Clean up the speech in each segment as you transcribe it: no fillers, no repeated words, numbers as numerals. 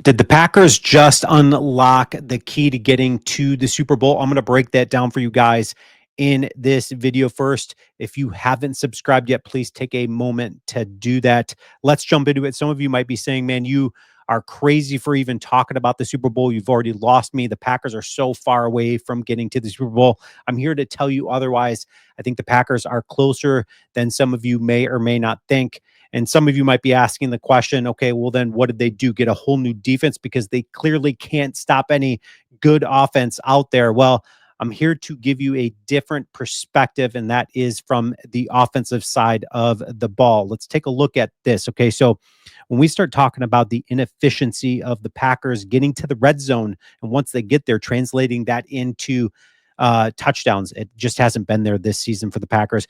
Did the Packers just unlock the key to getting to the Super Bowl? I'm going to break that down for you guys in this video first. If you haven't subscribed yet, please take a moment to do that. Let's jump into it. Some of you might be saying, man, you are crazy for even talking about the Super Bowl. You've already lost me. The Packers are so far away from getting to the Super Bowl. I'm here to tell you otherwise. I think the Packers are closer than some of you may or may not think. And some of you might be asking the question, okay, well, then what did they do? Get a whole new defense because they clearly can't stop any good offense out there. Well, I'm here to give you a different perspective, and that is from the offensive side of the ball. Let's take a look at this. Okay, so when we start talking about the inefficiency of the Packers getting to the red zone, and once they get there, translating that into touchdowns, it just hasn't been there this season for the Packers.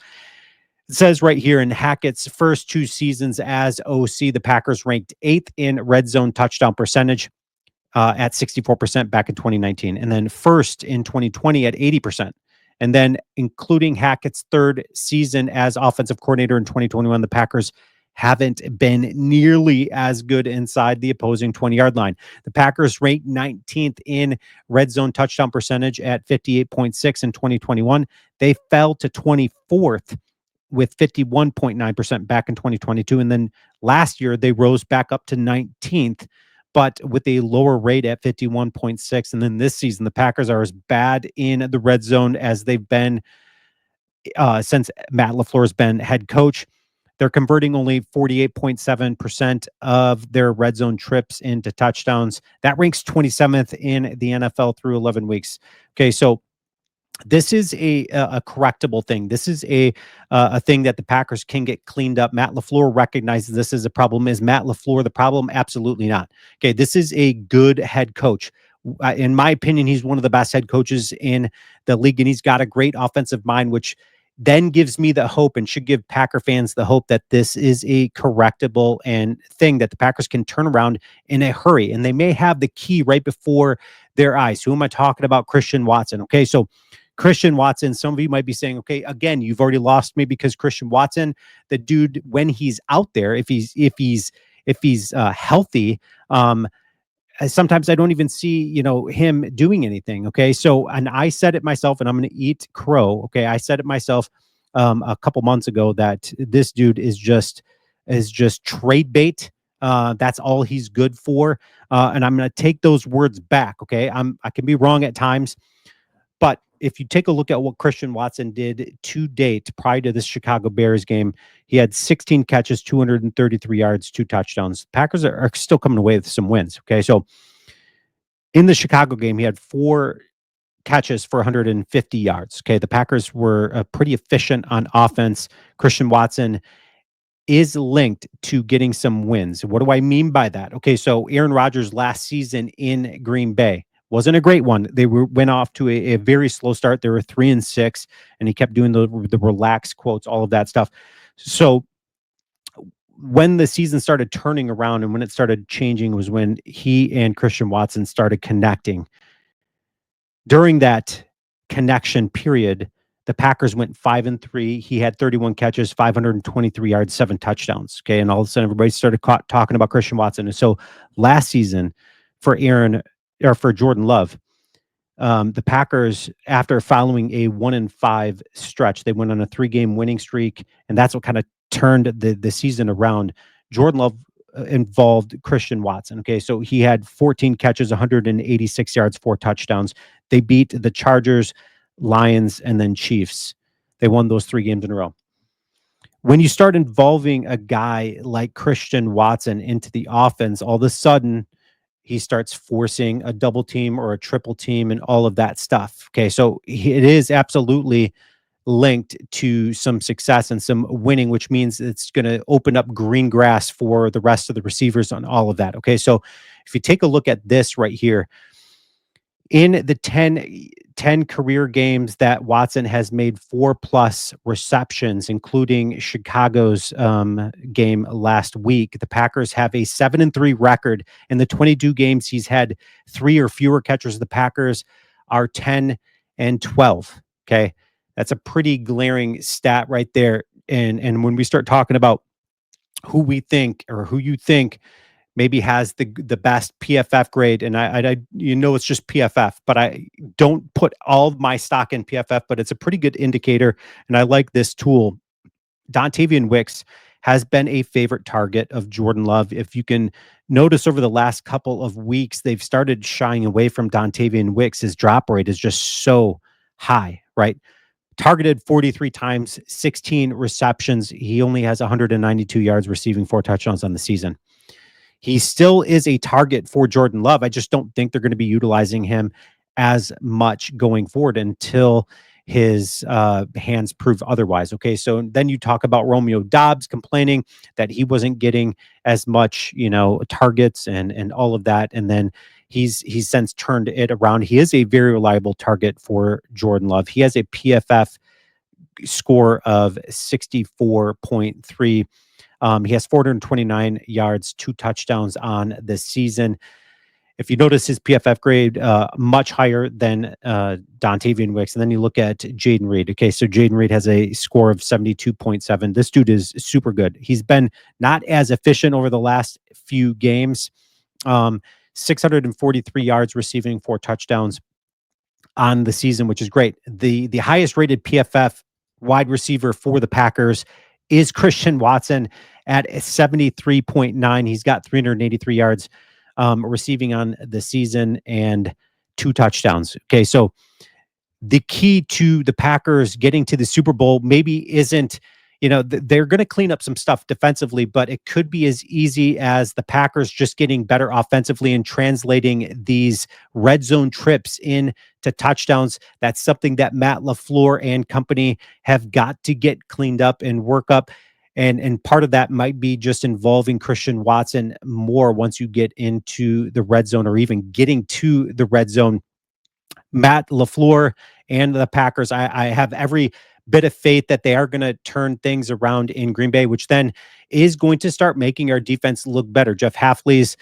It says right here in Hackett's first two seasons as OC, the Packers ranked 8th in red zone touchdown percentage at 64% back in 2019, and then first in 2020 at 80%. And then including Hackett's third season as offensive coordinator in 2021, the Packers haven't been nearly as good inside the opposing 20-yard line. The Packers ranked 19th in red zone touchdown percentage at 58.6 in 2021. They fell to 24th with 51.9% back in 2022. And then last year, they rose back up to 19th, but with a lower rate at 51.6. And then this season, the Packers are as bad in the red zone as they've been since Matt LaFleur has been head coach. They're converting only 48.7% of their red zone trips into touchdowns. That ranks 27th in the NFL through 11 weeks. Okay, so this is a correctable thing. This is a thing that the Packers can get cleaned up. Matt LaFleur recognizes this as a problem. Is Matt LaFleur the problem? Absolutely not. Okay, this is a good head coach. In my opinion, he's one of the best head coaches in the league, and he's got a great offensive mind, which then gives me the hope and should give Packer fans the hope that this is a correctable and thing that the Packers can turn around in a hurry. And they may have the key right before their eyes. Who am I talking about? Christian Watson. Okay, so Christian Watson, some of you might be saying, okay, again, you've already lost me because Christian Watson, the dude, when he's out there, if he's healthy, sometimes I don't even see, him doing anything. Okay. So, and I said it myself, and I'm going to eat crow. Okay. I said it myself a couple months ago that this dude is just trade bait. That's all he's good for. And I'm going to take those words back. Okay. I can be wrong at times, but if you take a look at what Christian Watson did to date prior to this Chicago Bears game, he had 16 catches, 233 yards, 2 touchdowns. Packers are still coming away with some wins. Okay. So in the Chicago game, he had 4 catches for 150 yards. Okay. The Packers were pretty efficient on offense. Christian Watson is linked to getting some wins. What do I mean by that? Okay. So Aaron Rodgers last season in Green Bay wasn't a great one. They went off to a very slow start. They were 3-6, and he kept doing the relaxed quotes, all of that stuff. So when the season started turning around and when it started changing was when he and Christian Watson started connecting. During that connection period, the Packers went 5-3. He had 31 catches, 523 yards, 7 touchdowns. Okay. And all of a sudden everybody started talking about Christian Watson. And so last season for Jordan Love, the Packers, after following a 1-5 stretch, they went on a 3-game winning streak, and that's what kind of turned the season around. Jordan Love involved Christian Watson. Okay, so he had 14 catches, 186 yards, 4 touchdowns. They beat the Chargers, Lions, and then Chiefs. They won those 3 games in a row. When you start involving a guy like Christian Watson into the offense, all of a sudden he starts forcing a double team or a triple team and all of that stuff. Okay. So it is absolutely linked to some success and some winning, which means it's going to open up green grass for the rest of the receivers on all of that. Okay. So if you take a look at this right here, in the 10 career games that Watson has made 4+ receptions, including Chicago's game last week, the Packers have a 7-3 record. In the 22 games he's had 3 or fewer catches, the Packers are 10-12. Okay. That's a pretty glaring stat right there. And when we start talking about who we think or who you think maybe has the best PFF grade, and it's just PFF, but I don't put all of my stock in PFF, but it's a pretty good indicator, and I like this tool. Dontavian Wicks has been a favorite target of Jordan Love. If you can notice over the last couple of weeks, they've started shying away from Dontavian Wicks. His drop rate is just so high, right? Targeted 43 times, 16 receptions. He only has 192 yards receiving, 4 touchdowns on the season. He still is a target for Jordan Love. I just don't think they're going to be utilizing him as much going forward until his hands prove otherwise. Okay, so then you talk about Romeo Doubs complaining that he wasn't getting as much, targets and all of that, and then he's since turned it around. He is a very reliable target for Jordan Love. He has a PFF score of 64.3. He has 429 yards, 2 touchdowns on the season. If you notice his PFF grade, much higher than Dontavian Wicks. And then you look at Jaden Reed. Okay, so Jaden Reed has a score of 72.7. This dude is super good. He's been not as efficient over the last few games. 643 yards receiving, 4 touchdowns on the season, which is great. The highest rated PFF wide receiver for the Packers is Christian Watson at 73.9. He's got 383 yards receiving on the season and 2 touchdowns. Okay, so the key to the Packers getting to the Super Bowl maybe isn't, they're going to clean up some stuff defensively, but it could be as easy as the Packers just getting better offensively and translating these red zone trips into touchdowns. That's something that Matt LaFleur and company have got to get cleaned up and work up. And part of that might be just involving Christian Watson more once you get into the red zone or even getting to the red zone. Matt LaFleur and the Packers, I have every bit of faith that they are going to turn things around in Green Bay, which then is going to start making our defense look better. Jeff Hafley's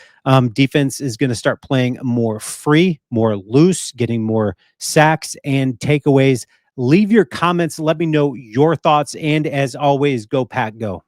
defense is going to start playing more free, more loose, getting more sacks and takeaways. Leave your comments. Let me know your thoughts. And as always, go Pack, go.